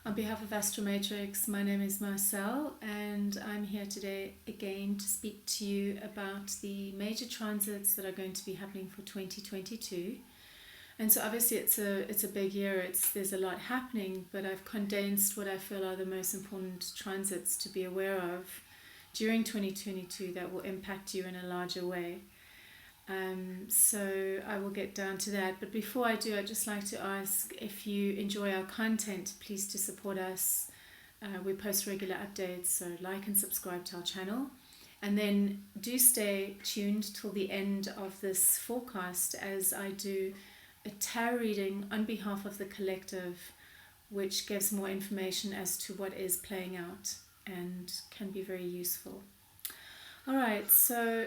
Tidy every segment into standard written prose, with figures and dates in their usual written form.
On behalf of Astromatrix, my name is Marcel, and I'm here today again to speak to you about the major transits that are going to be happening for 2022. And so obviously it's a big year, there's a lot happening, but I've condensed what I feel are the most important transits to be aware of during 2022 that will impact you in a larger way. So I will get down to that. But before I do, I'd just like to ask, if you enjoy our content, please to support us. We post regular updates, so like and subscribe to our channel. And then do stay tuned till the end of this forecast as I do a tarot reading on behalf of the collective, which gives more information as to what is playing out and can be very useful. All right, so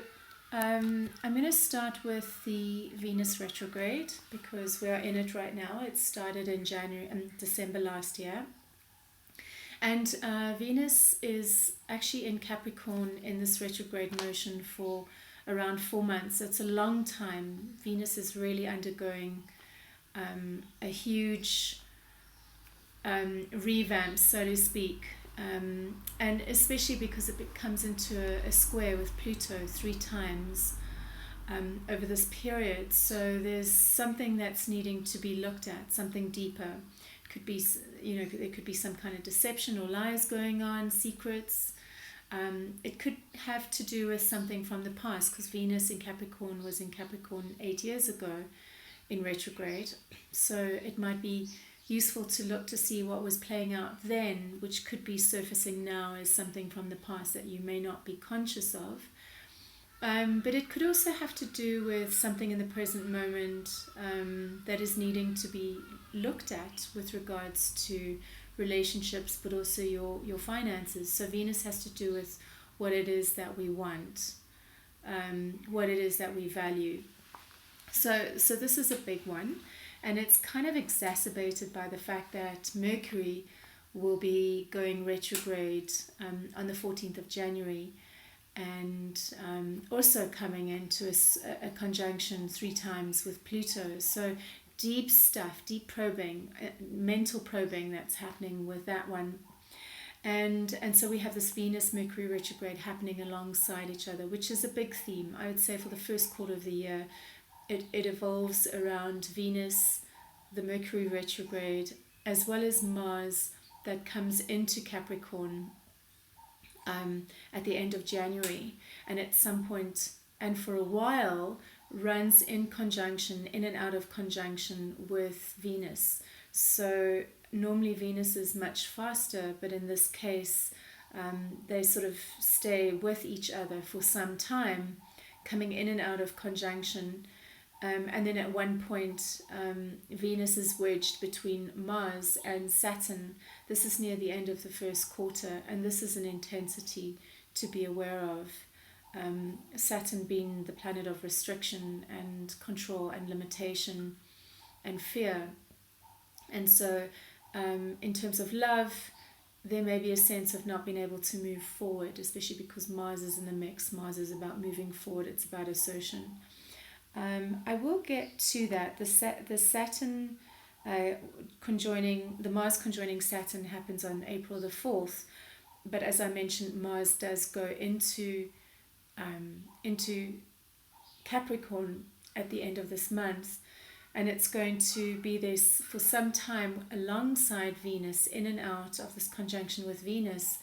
I'm going to start with the Venus retrograde because we are in it right now. It started in December last year. And Venus is actually in Capricorn in this retrograde motion for around 4 months. It's a long time. Venus is really undergoing a huge revamp, so to speak. And especially because it comes into a square with Pluto 3 times over this period. So there's something that's needing to be looked at, something deeper. It could be, there could be some kind of deception or lies going on, secrets. It could have to do with something from the past, because Venus in Capricorn was in Capricorn 8 years ago in retrograde. So it might be useful to look to see what was playing out then, which could be surfacing now as something from the past that you may not be conscious of. But it could also have to do with something in the present moment that is needing to be looked at with regards to relationships, but also your finances. So Venus has to do with what it is that we want, what it is that we value. So this is a big one. And it's kind of exacerbated by the fact that Mercury will be going retrograde on the 14th of January, and also coming into a conjunction 3 times with Pluto. So deep stuff, deep probing, mental probing that's happening with that one. And so we have this Venus-Mercury retrograde happening alongside each other, which is a big theme. I would say for the first quarter of the year, it evolves around Venus, the Mercury retrograde, as well as Mars that comes into Capricorn at the end of January, and at some point and for a while runs in and out of conjunction with Venus. So normally Venus is much faster, but in this case they sort of stay with each other for some time, coming in and out of conjunction. And then at one point, Venus is wedged between Mars and Saturn. This is near the end of the first quarter, and this is an intensity to be aware of. Saturn being the planet of restriction and control and limitation and fear. And so in terms of love, there may be a sense of not being able to move forward, especially because Mars is in the mix. Mars is about moving forward. It's about assertion. I will get to that. The Saturn the Mars conjoining Saturn happens on April the 4th, but as I mentioned, Mars does go into Capricorn at the end of this month, and it's going to be there for some time alongside Venus, in and out of this conjunction with Venus,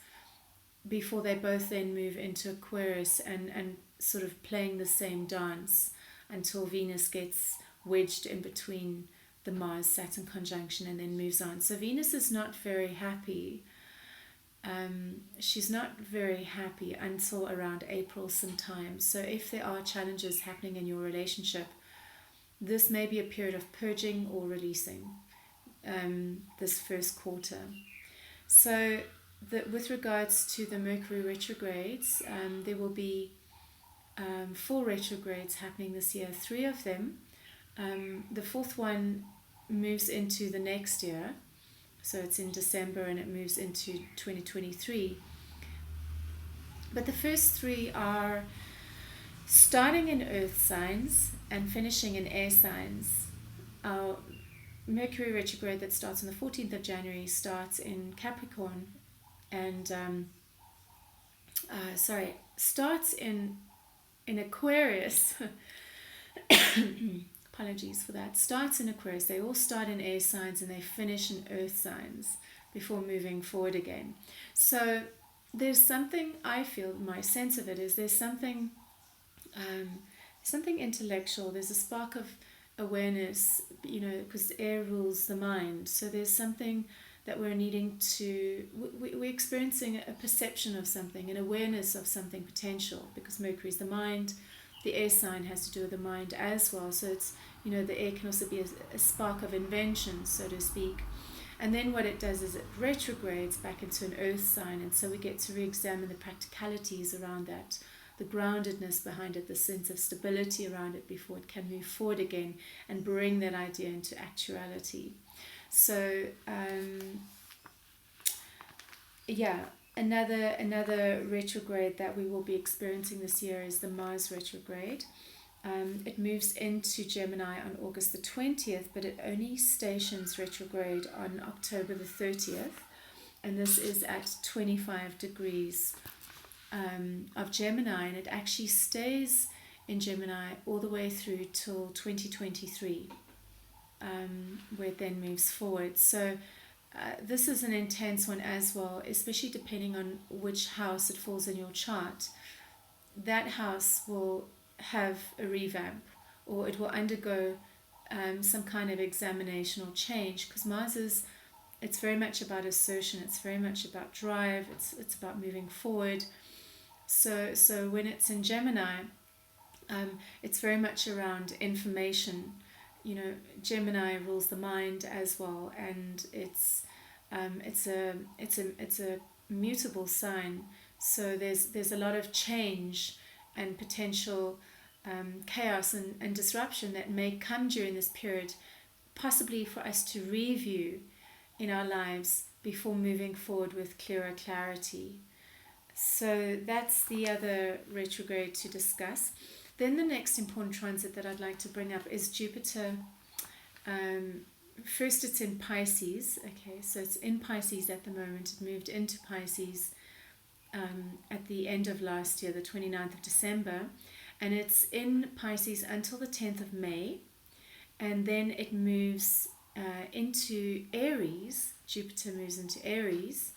before they both then move into Aquarius and sort of playing the same dance until Venus gets wedged in between the Mars-Saturn conjunction and then moves on. So Venus is not very happy. She's not very happy until around April sometime. So if there are challenges happening in your relationship, this may be a period of purging or releasing this first quarter. So with regards to the Mercury retrogrades, there will be 4 retrogrades happening this year, 3 of them. The 4th one moves into the next year, so it's in December and it moves into 2023. But the first 3 are starting in earth signs and finishing in air signs. Mercury retrograde that starts on the 14th of January starts in Capricorn and starts in Aquarius. Apologies for that. Starts in Aquarius. They all start in air signs and they finish in earth signs before moving forward again. So there's something, I feel, my sense of it is there's something intellectual. There's a spark of awareness, because air rules the mind. So there's something that we're needing to, we're experiencing a perception of something, an awareness of something potential, because Mercury is the mind. The air sign has to do with the mind as well. So it's, the air can also be a spark of invention, so to speak. And then what it does is it retrogrades back into an earth sign, and so we get to re-examine the practicalities around that, the groundedness behind it, the sense of stability around it before it can move forward again and bring that idea into actuality. So, another retrograde that we will be experiencing this year is the Mars retrograde. It moves into Gemini on August the 20th, but it only stations retrograde on October the 30th, and this is at 25 degrees of Gemini, and it actually stays in Gemini all the way through till 2023, where it then moves forward. So this is an intense one as well, especially depending on which house it falls in your chart. That house will have a revamp, or it will undergo some kind of examination or change, because Mars it's very much about assertion, it's very much about drive, it's about moving forward. So when it's in Gemini, it's very much around information. Gemini rules the mind as well, and it's a mutable sign. So there's a lot of change and potential chaos and disruption that may come during this period, possibly for us to review in our lives before moving forward with clearer clarity. So that's the other retrograde to discuss. Then the next important transit that I'd like to bring up is Jupiter. First it's in Pisces. Okay, so it's in Pisces at the moment. It moved into Pisces at the end of last year, the 29th of December, and it's in Pisces until the 10th of May, and then it moves into Aries. Jupiter moves into Aries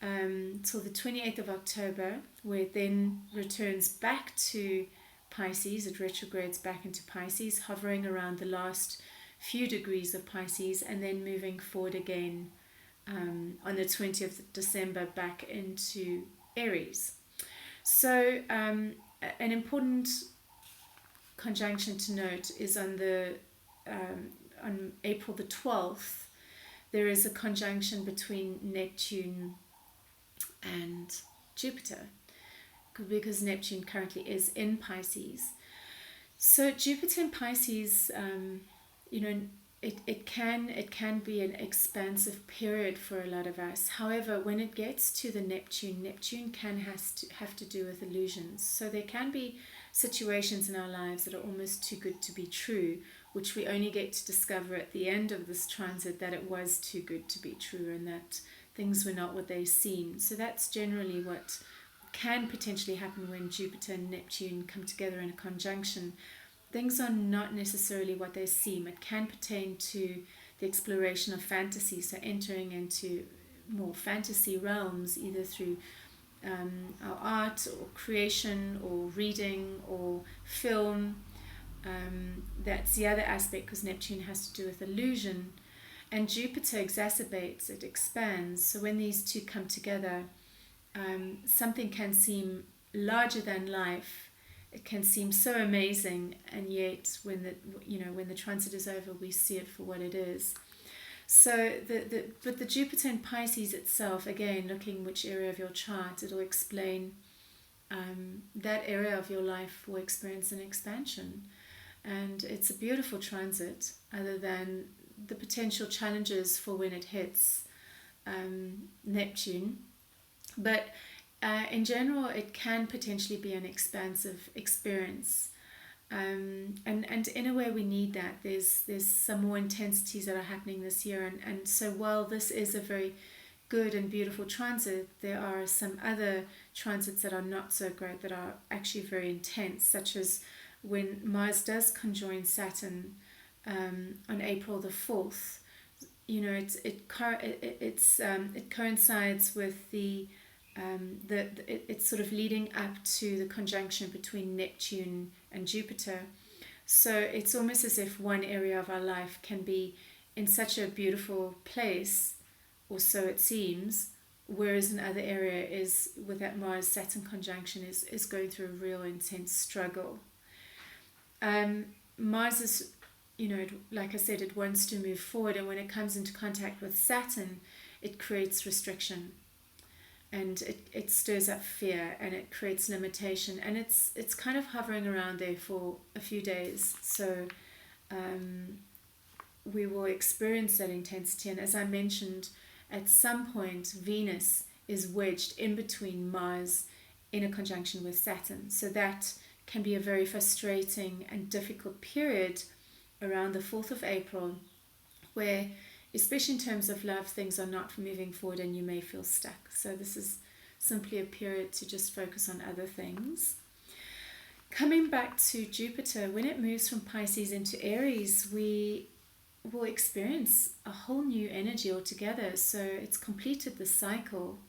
till the 28th of October, where it then returns back to Pisces. It retrogrades back into Pisces, hovering around the last few degrees of Pisces, and then moving forward again on the 20th of December back into Aries. So an important conjunction to note is on April the 12th, there is a conjunction between Neptune and Jupiter, because Neptune currently is in Pisces. So Jupiter in Pisces, it can be an expansive period for a lot of us. However, when it gets to the Neptune can have to do with illusions. So there can be situations in our lives that are almost too good to be true, which we only get to discover at the end of this transit, that it was too good to be true and that things were not what they seem. So that's generally what can potentially happen when Jupiter and Neptune come together in a conjunction. Things are not necessarily what they seem. It can pertain to the exploration of fantasy, so entering into more fantasy realms, either through our art or creation or reading or film. That's the other aspect, because Neptune has to do with illusion, and Jupiter exacerbates, it expands. So when these two come together, something can seem larger than life. It can seem so amazing, and yet when the transit is over, we see it for what it is. So but the Jupiter in Pisces itself, again, looking which area of your chart, it'll explain that area of your life will experience an expansion, and it's a beautiful transit, other than the potential challenges for when it hits Neptune. But in general, it can potentially be an expansive experience. And in a way we need that. There's some more intensities that are happening this year, and so while this is a very good and beautiful transit, there are some other transits that are not so great, that are actually very intense, such as when Mars does conjoin Saturn on April the 4th. It coincides with it's sort of leading up to the conjunction between Neptune and Jupiter. So it's almost as if one area of our life can be in such a beautiful place, or so it seems, whereas another area is, with that Mars Saturn conjunction, is going through a real intense struggle. Mars is, like I said, it wants to move forward, and when it comes into contact with Saturn, it creates restriction, and it stirs up fear, and it creates limitation, and it's kind of hovering around there for a few days. So we will experience that intensity, and as I mentioned, at some point Venus is wedged in between Mars in a conjunction with Saturn. So that can be a very frustrating and difficult period around the 4th of April, where, especially in terms of love, things are not moving forward and you may feel stuck. So this is simply a period to just focus on other things. Coming back to Jupiter, when it moves from Pisces into Aries, we will experience a whole new energy altogether. So it's completed the cycle,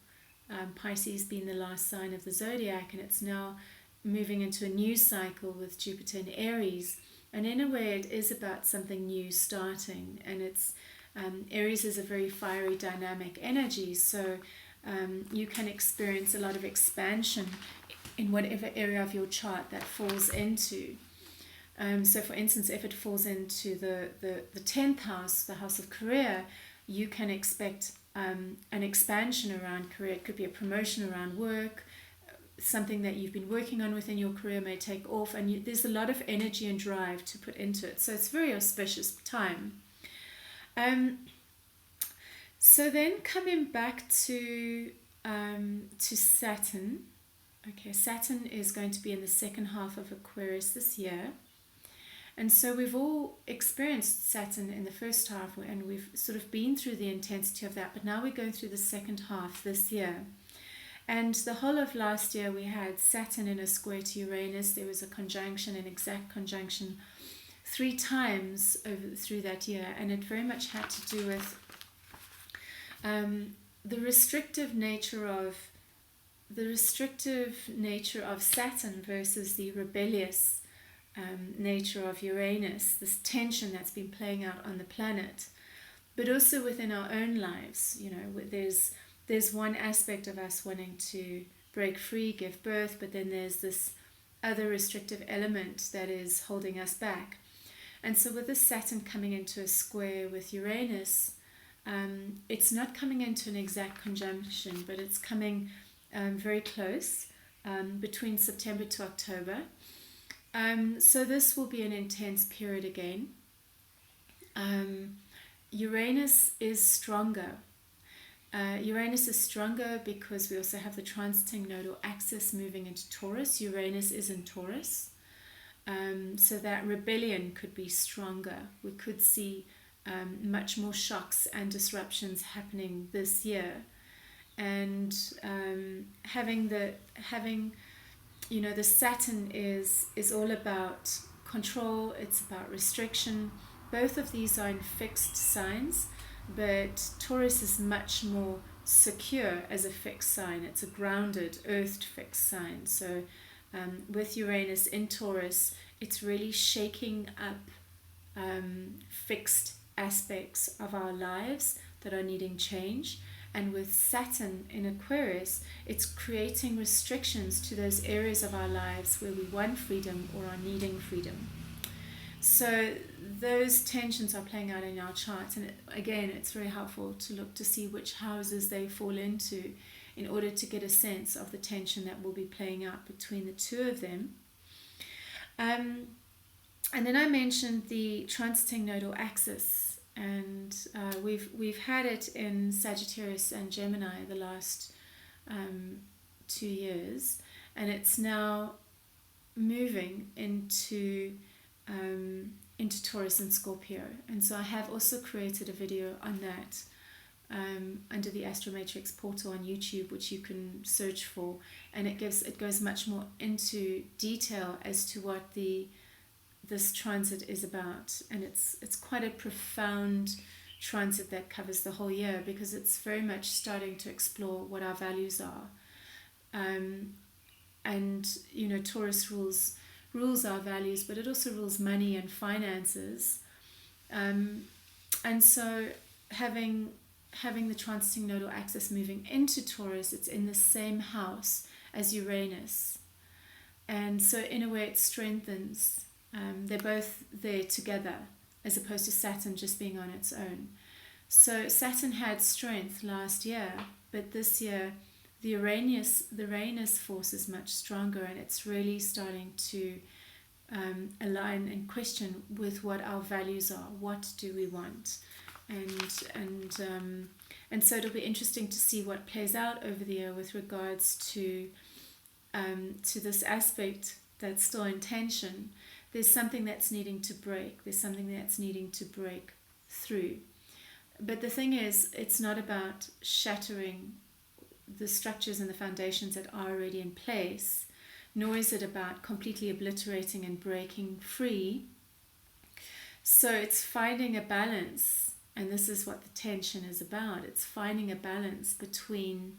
Pisces being the last sign of the zodiac, and it's now moving into a new cycle with Jupiter in Aries. And in a way, it is about something new starting, and it's Aries is a very fiery, dynamic energy, so you can experience a lot of expansion in whatever area of your chart that falls into. So for instance, if it falls into the 10th house, the house of career, you can expect an expansion around career. It could be a promotion around work, something that you've been working on within your career may take off, and there's a lot of energy and drive to put into it. So it's a very auspicious time. So then coming back to Saturn. Okay, Saturn is going to be in the second half of Aquarius this year. And so we've all experienced Saturn in the first half, and we've sort of been through the intensity of that, but now we're going through the second half this year. And the whole of last year we had Saturn in a square to Uranus. There was a conjunction, an exact conjunction, 3 times through that year, and it very much had to do with the restrictive nature of Saturn versus the rebellious nature of Uranus, this tension that's been playing out on the planet, but also within our own lives. There's one aspect of us wanting to break free, give birth, but then there's this other restrictive element that is holding us back. And so with this Saturn coming into a square with Uranus, it's not coming into an exact conjunction, but it's coming very close, between September to October. So this will be an intense period again. Uranus is stronger. Uranus is stronger because we also have the transiting nodal axis moving into Taurus. Uranus is in Taurus. So that rebellion could be stronger. We could see much more shocks and disruptions happening this year. And having the Saturn is all about control, it's about restriction. Both of these are in fixed signs, but Taurus is much more secure as a fixed sign. It's a grounded, earthed fixed sign. So with Uranus in Taurus, it's really shaking up fixed aspects of our lives that are needing change. And with Saturn in Aquarius, it's creating restrictions to those areas of our lives where we want freedom or are needing freedom. So those tensions are playing out in our charts, and again, it's very helpful to look to see which houses they fall into in order to get a sense of the tension that will be playing out between the two of them. And then I mentioned the transiting nodal axis, and we've had it in Sagittarius and Gemini the last 2 years, and it's now moving into Taurus and Scorpio. And so I have also created a video on that under the Astromatrix portal on YouTube, which you can search for, and it goes much more into detail as to what this transit is about. And it's quite a profound transit that covers the whole year, because it's very much starting to explore what our values are. And Taurus rules our values, but it also rules money and finances. And so having the transiting nodal axis moving into Taurus, it's in the same house as Uranus. And so in a way it strengthens. They're both there together, as opposed to Saturn just being on its own. So Saturn had strength last year, but this year the Uranus force is much stronger, and it's really starting to align and question with what our values are. What do we want? And so it'll be interesting to see what plays out over the year with regards to this aspect that's still in tension. There's something that's needing to break. There's something that's needing to break through. But the thing is, it's not about shattering the structures and the foundations that are already in place, nor is it about completely obliterating and breaking free. So it's finding a balance, and this is what the tension is about. It's finding a balance between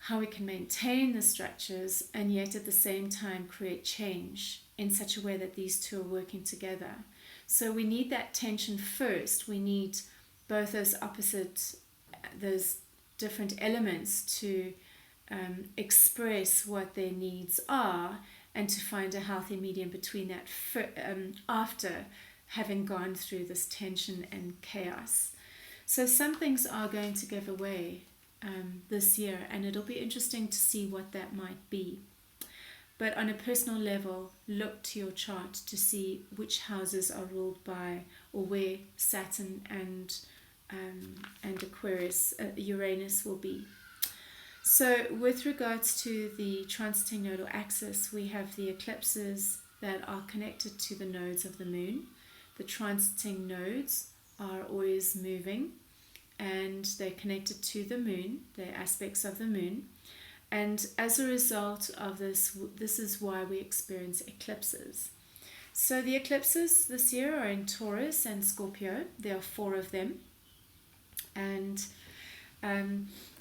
how we can maintain the structures and yet at the same time create change in such a way that these two are working together. So we need that tension first. We need both those different elements to express what their needs are, and to find a healthy medium between that after having gone through this tension and chaos. So some things are going to give away this year, and it'll be interesting to see what that might be. But on a personal level, look to your chart to see which houses are ruled by, or where Saturn and Aquarius, Uranus will be. So with regards to the transiting nodal axis, we have the eclipses that are connected to the nodes of the moon. The transiting nodes are always moving, and they're connected to the moon. They're aspects of the moon. And as a result of this is why we experience eclipses. So the eclipses this year are in Taurus and Scorpio. There are 4 of them. And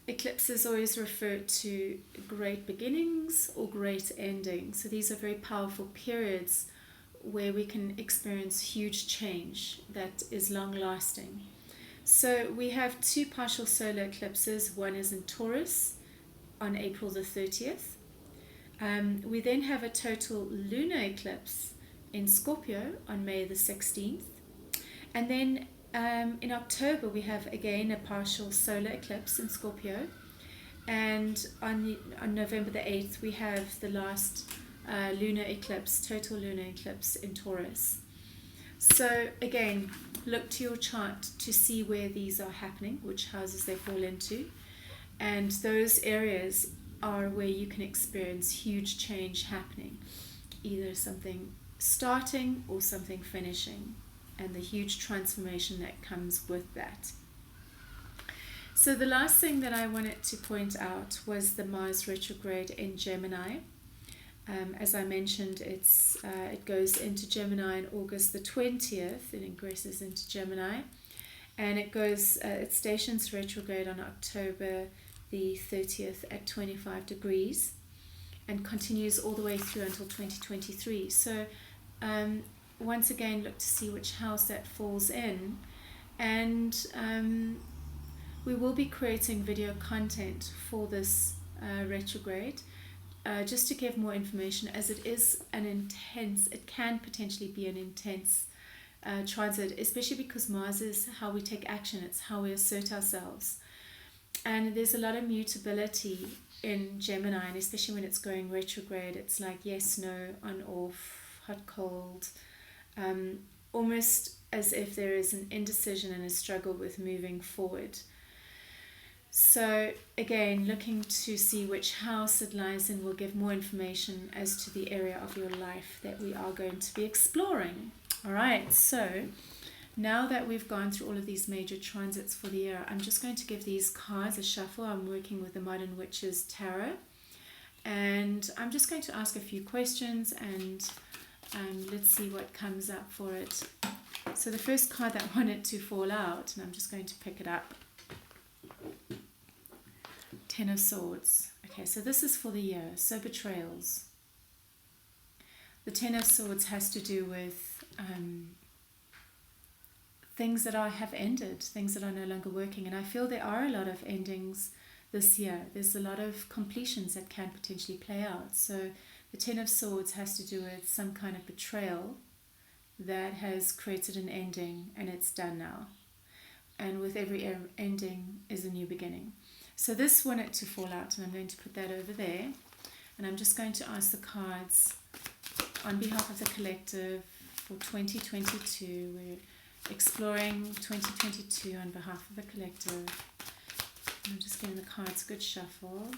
eclipses always refer to great beginnings or great endings. So these are very powerful periods where we can experience huge change that is long lasting. So we have 2 partial solar eclipses. One is in Taurus on April the 30th. We then have a total lunar eclipse in Scorpio on May the 16th. And then in October we have again a partial solar eclipse in Scorpio. And on November the 8th we have the last lunar eclipse, total lunar eclipse in Taurus. So again, look to your chart to see where these are happening, which houses they fall into. And those areas are where you can experience huge change happening, either something starting or something finishing, and the huge transformation that comes with that. So the last thing that I wanted to point out was the Mars retrograde in Gemini. As I mentioned, it goes into Gemini on August the 20th. It ingresses into Gemini, and it stations retrograde on October the 30th at 25 degrees and continues all the way through until 2023. So once again, look to see which house that falls in, and we will be creating video content for this retrograde, just to give more information, as it can potentially be an intense transit, especially because Mars is how we take action. It's how we assert ourselves. And there's a lot of mutability in Gemini, and especially when it's going retrograde, it's like yes, no, on, off, hot, cold, almost as if there is an indecision and a struggle with moving forward. So again, looking to see which house it lies in will give more information as to the area of your life that we are going to be exploring. All right, so now that we've gone through all of these major transits for the year, I'm just going to give these cards a shuffle. I'm working with the Modern Witches Tarot, and I'm just going to ask a few questions, and let's see what comes up for it. So the first card that wanted to fall out, and I'm just going to pick it up. Ten of Swords. Okay, so this is for the year. So betrayals. The Ten of Swords has to do with things that have ended, things that are no longer working. And I feel there are a lot of endings this year. There's a lot of completions that can potentially play out. So the Ten of Swords has to do with some kind of betrayal that has created an ending, and it's done now. And with every ending is a new beginning. So this wanted to fall out, and I'm going to put that over there. And I'm just going to ask the cards on behalf of the collective for 2022. We're exploring 2022 on behalf of the collective. I'm just giving the cards a good shuffle.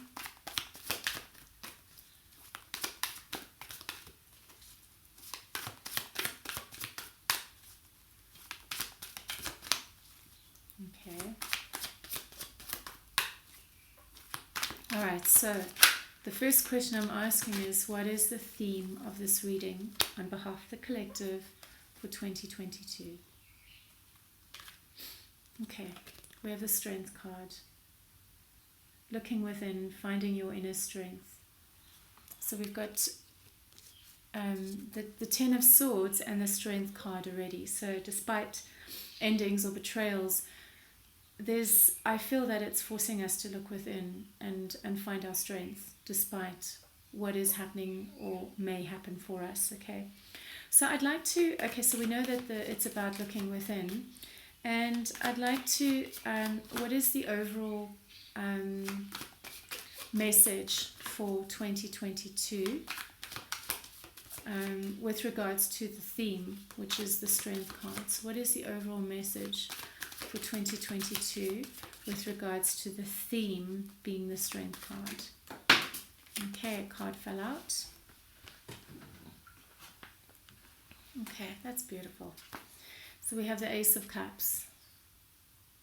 Okay. All right, so the first question I'm asking is, what is the theme of this reading on behalf of the collective for 2022? Okay, we have the Strength card. Looking within, finding your inner strength. So we've got the Ten of Swords and the Strength card already. So despite endings or betrayals, I feel that it's forcing us to look within and find our strength despite what is happening or may happen for us. Okay, so I'd like to, so we know that it's about looking within, and I'd like to, what is the overall message for 2022 with regards to the theme, which is the Strength cards? What is the overall message for 2022 with regards to the theme being the Strength card? Okay, a card fell out. Okay, that's beautiful. So we have the Ace of Cups,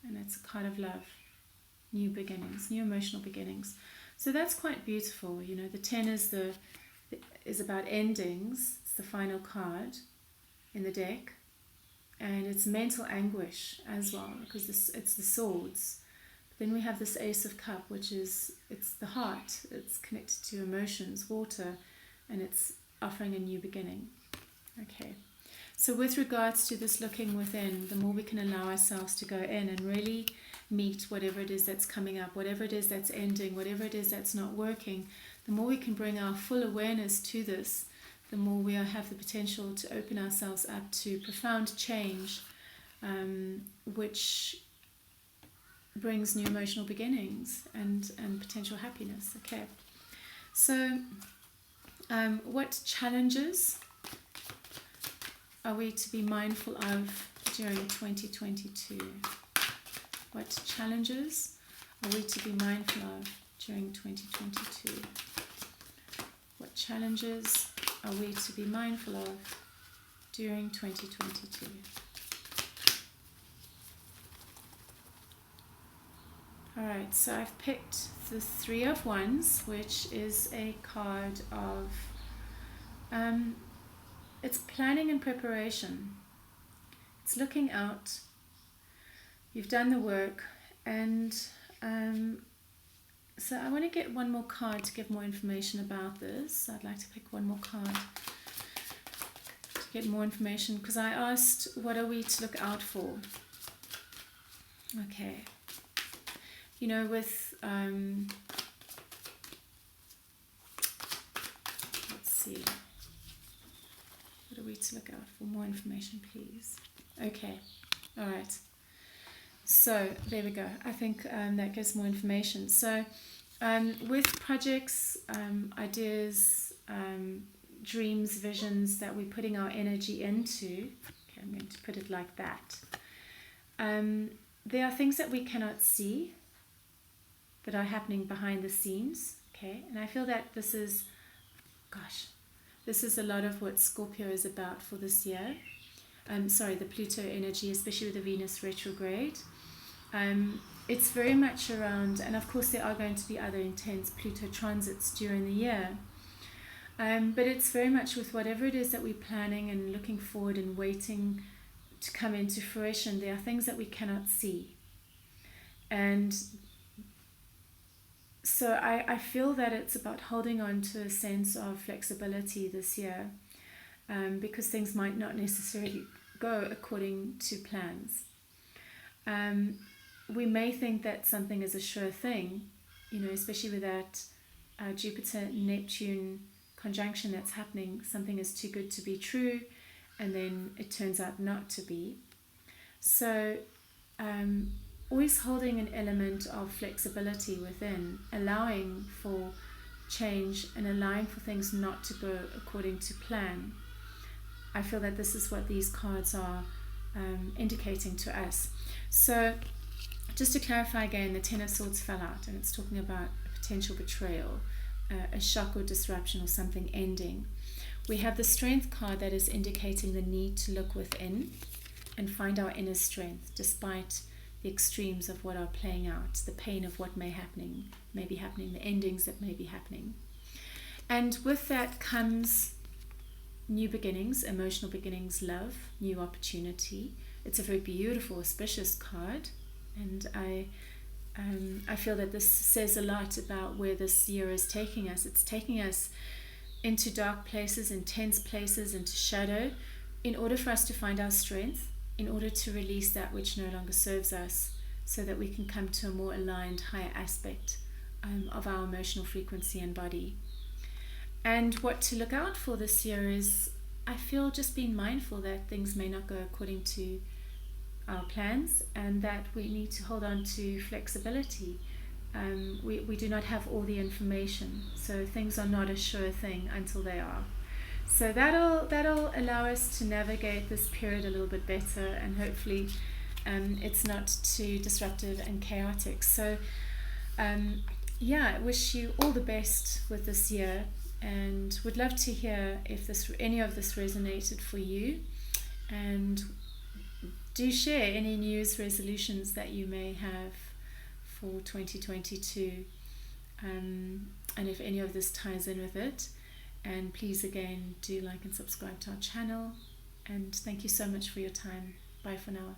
and it's a card of love, new beginnings, new emotional beginnings. So that's quite beautiful. You know, the 10 is about endings. It's the final card in the deck. And it's mental anguish as well, because it's the swords. But then we have this Ace of Cup, which it's the heart. It's connected to emotions, water, and it's offering a new beginning. Okay. So with regards to this looking within, the more we can allow ourselves to go in and really meet whatever it is that's coming up, whatever it is that's ending, whatever it is that's not working, the more we can bring our full awareness to this, the more we have the potential to open ourselves up to profound change, which brings new emotional beginnings and potential happiness. Okay, so what challenges are we to be mindful of during 2022? What challenges are we to be mindful of during 2022? What challenges are we to be mindful of during 2022? Alright, so I've picked the Three of Wands, which is a card of it's planning and preparation. It's looking out. You've done the work, and so I want to get one more card to give more information about this. I'd like to pick one more card to get more information, because I asked, what are we to look out for? Okay. You know, with, let's see. What are we to look out for? More information, please. Okay. All right. So there we go. I think that gives more information. So with projects, ideas, dreams, visions that we're putting our energy into, okay, I'm going to put it like that. There are things that we cannot see, that are happening behind the scenes. Okay, and I feel that this is a lot of what Scorpio is about for this year. The Pluto energy, especially with the Venus retrograde. It's very much around, and of course there are going to be other intense Pluto transits during the year. But it's very much with whatever it is that we're planning and looking forward and waiting to come into fruition. There are things that we cannot see. And so I feel that it's about holding on to a sense of flexibility this year, because things might not necessarily go according to plans. We may think that something is a sure thing, especially with that Jupiter-Neptune conjunction that's happening. Something is too good to be true, and then it turns out not to be. So always holding an element of flexibility within, allowing for change and allowing for things not to go according to plan. I feel that this is what these cards are indicating to us. So just to clarify again, the Ten of Swords fell out, and it's talking about a potential betrayal, a shock or disruption, or something ending. We have the Strength card that is indicating the need to look within and find our inner strength despite the extremes of what are playing out, the pain of what may be happening, the endings that may be happening. And with that comes new beginnings, emotional beginnings, love, new opportunity. It's a very beautiful, auspicious card, and I feel that this says a lot about where this year is taking us. It's taking us into dark places, intense places, into shadow, in order for us to find our strength, in order to release that which no longer serves us, so that we can come to a more aligned, higher aspect of our emotional frequency and body. And what to look out for this year is, I feel, just being mindful that things may not go according to our plans, and that we need to hold on to flexibility. We do not have all the information, so things are not a sure thing until they are. So that'll allow us to navigate this period a little bit better, and hopefully it's not too disruptive and chaotic. So I wish you all the best with this year, and would love to hear if any of this resonated for you, and do share any New Year's resolutions that you may have for 2022, and if any of this ties in with it. And please again do like and subscribe to our channel, and thank you so much for your time. Bye for now.